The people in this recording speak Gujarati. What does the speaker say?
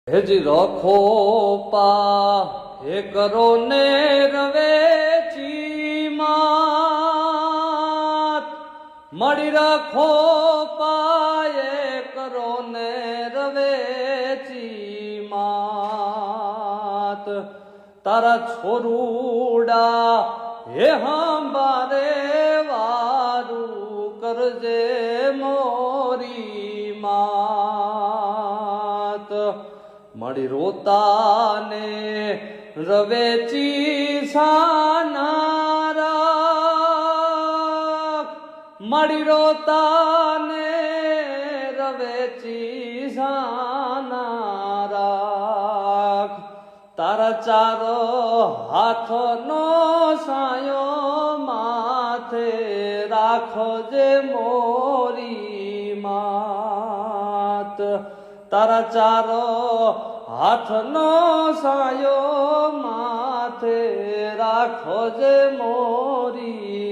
હેજી રખો પા હે કરો ને રવેચી માત મળી રખો પાએ કરો ને રવેચી માત તારા છોરુડા હે હંબારે વારું કરજે મોરી માત મળી રોતાને રવેચી સાનારા મળી રોતાને રવેચી સાનારા તારા ચારો હાથનો સાયો માથે રાખજે મોરી માત તારા ચારો હાથનો સાયો માથે રાખજે મોરી